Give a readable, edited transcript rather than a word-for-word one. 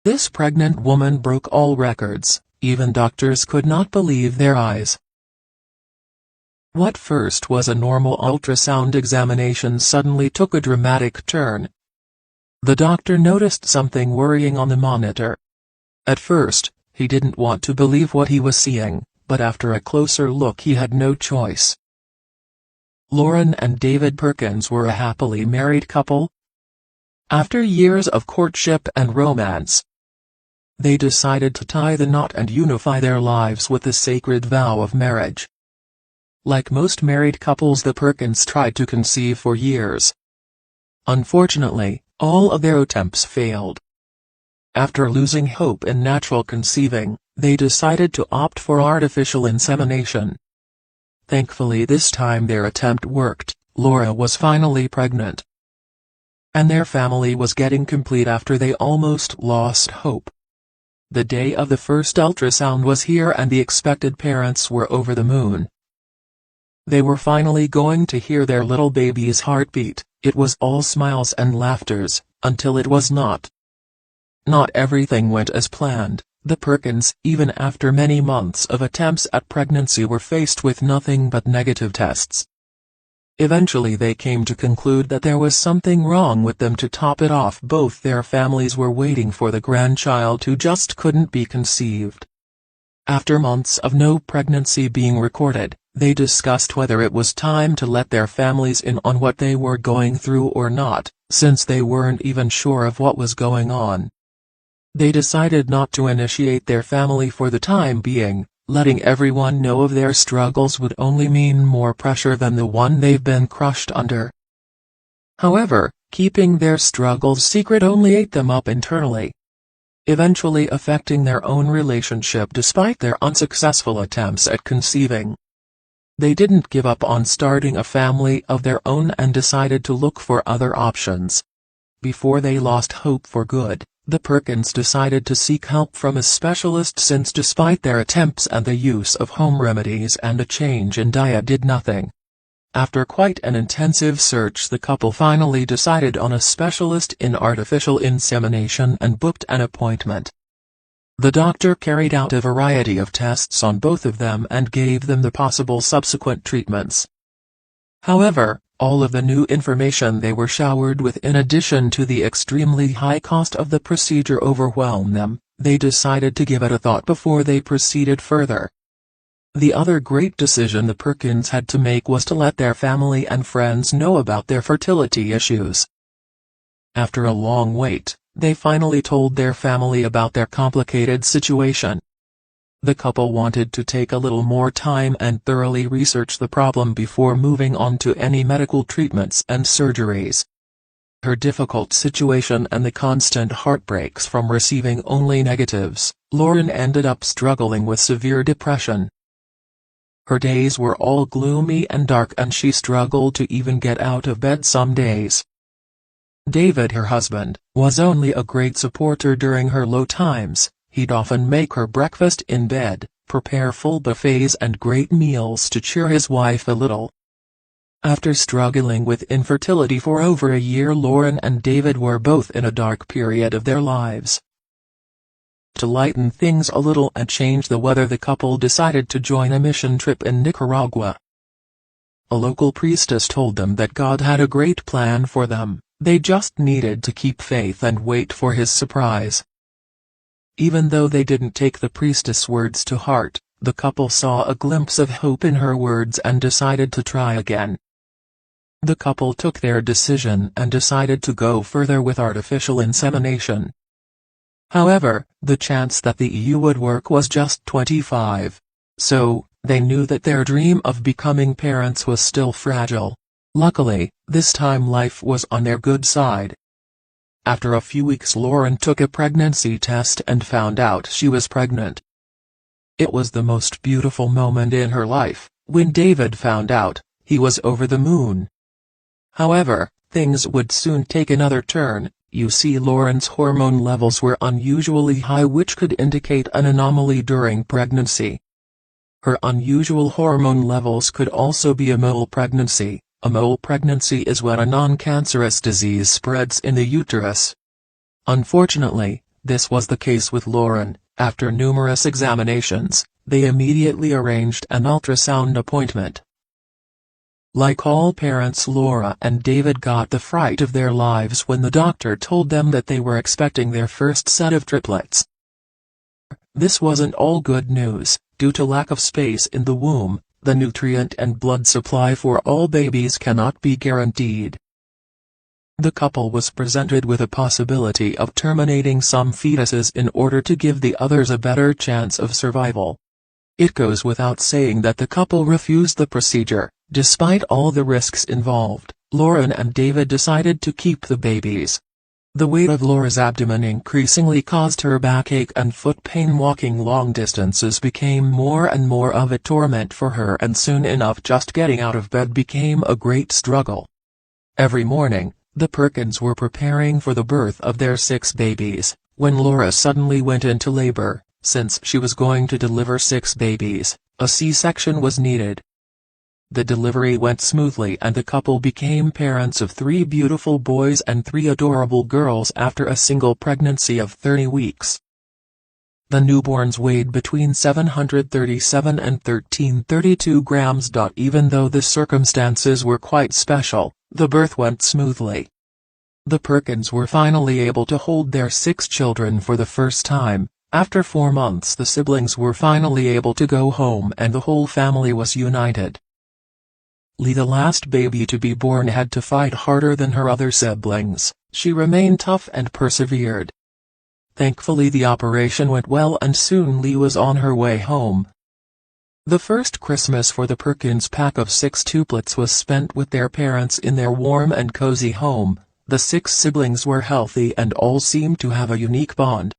This pregnant woman broke all records. Even doctors could not believe their eyes. What first was a normal ultrasound examination suddenly took a dramatic turn. The doctor noticed something worrying on the monitor. At first, he didn't want to believe what he was seeing, but after a closer look he had no choice. Lauren and David Perkins were a happily married couple. After years of courtship and romance, they decided to tie the knot and unify their lives with the sacred vow of marriage. Like most married couples, the Perkins tried to conceive for years. Unfortunately, all of their attempts failed. After losing hope in natural conceiving, they decided to opt for artificial insemination. Thankfully this time their attempt worked. Laura was finally pregnant, and their family was getting complete after they almost lost hope. The day of the first ultrasound was here and the expected parents were over the moon. They were finally going to hear their little baby's heartbeat. It was all smiles and laughters, until it was not. Not everything went as planned. The Perkins, even after many months of attempts at pregnancy, were faced with nothing but negative tests. Eventually they came to conclude that there was something wrong with them. To top it off, both their families were waiting for the grandchild who just couldn't be conceived. After months of no pregnancy being recorded, they discussed whether it was time to let their families in on what they were going through or not, since they weren't even sure of what was going on. They decided not to initiate their family for the time being. Letting everyone know of their struggles would only mean more pressure than the one they've been crushed under. However, keeping their struggles secret only ate them up internally, eventually affecting their own relationship despite their unsuccessful attempts at conceiving. They didn't give up on starting a family of their own and decided to look for other options. Before they lost hope for good, the Perkins decided to seek help from a specialist, since despite their attempts and the use of home remedies and a change in diet did nothing. After quite an intensive search, the couple finally decided on a specialist in artificial insemination and booked an appointment. The doctor carried out a variety of tests on both of them and gave them the possible subsequent treatments. However, all of the new information they were showered with, in addition to the extremely high cost of the procedure, overwhelmed them. They decided to give it a thought before they proceeded further. The other great decision the Perkins had to make was to let their family and friends know about their fertility issues. After a long wait, they finally told their family about their complicated situation. The couple wanted to take a little more time and thoroughly research the problem before moving on to any medical treatments and surgeries. Her difficult situation and the constant heartbreaks from receiving only negatives, Lauren ended up struggling with severe depression. Her days were all gloomy and dark, and she struggled to even get out of bed some days. David, her husband, was only a great supporter during her low times. He'd often make her breakfast in bed, prepare full buffets and great meals to cheer his wife a little. After struggling with infertility for over a year, Lauren and David were both in a dark period of their lives. To lighten things a little and change the weather, the couple decided to join a mission trip in Nicaragua. A local priestess told them that God had a great plan for them. They just needed to keep faith and wait for his surprise. Even though they didn't take the priestess' words to heart, the couple saw a glimpse of hope in her words and decided to try again. The couple took their decision and decided to go further with artificial insemination. However, the chance that the EU would work was just 25. So, they knew that their dream of becoming parents was still fragile. Luckily, this time life was on their good side. After a few weeks, Lauren took a pregnancy test and found out she was pregnant. It was the most beautiful moment in her life. When David found out, he was over the moon. However, things would soon take another turn. You see, Lauren's hormone levels were unusually high, which could indicate an anomaly during pregnancy. Her unusual hormone levels could also be a mole pregnancy. A mole pregnancy is when a non-cancerous disease spreads in the uterus. Unfortunately, This was the case with Lauren. After numerous examinations, they immediately arranged an ultrasound appointment. Like all parents, Laura and David got the fright of their lives when the doctor told them that they were expecting their first set of triplets. This wasn't all good news. Due to lack of space in the womb, the nutrient and blood supply for all babies cannot be guaranteed. The couple was presented with a possibility of terminating some fetuses in order to give the others a better chance of survival. It goes without saying that the couple refused the procedure. Despite all the risks involved, Lauren and David decided to keep the babies. The weight of Laura's abdomen increasingly caused her backache and foot pain. Walking long distances became more and more of a torment for her, and soon enough just getting out of bed became a great struggle. Every morning, the Perkins were preparing for the birth of their 6 babies, when Laura suddenly went into labor. Since she was going to deliver 6 babies, a C-section was needed. The delivery went smoothly and the couple became parents of 3 beautiful boys and 3 adorable girls after a single pregnancy of 30 weeks. The newborns weighed between 737 and 1332 grams. Even though the circumstances were quite special, the birth went smoothly. The Perkins were finally able to hold their 6 children for the first time. After 4 months, the siblings were finally able to go home and the whole family was united. Lee, the last baby to be born, had to fight harder than her other siblings. She remained tough and persevered. Thankfully, the operation went well and soon Lee was on her way home. The first Christmas for the Perkins pack of 6 tuplets was spent with their parents in their warm and cozy home. The 6 siblings were healthy and all seemed to have a unique bond.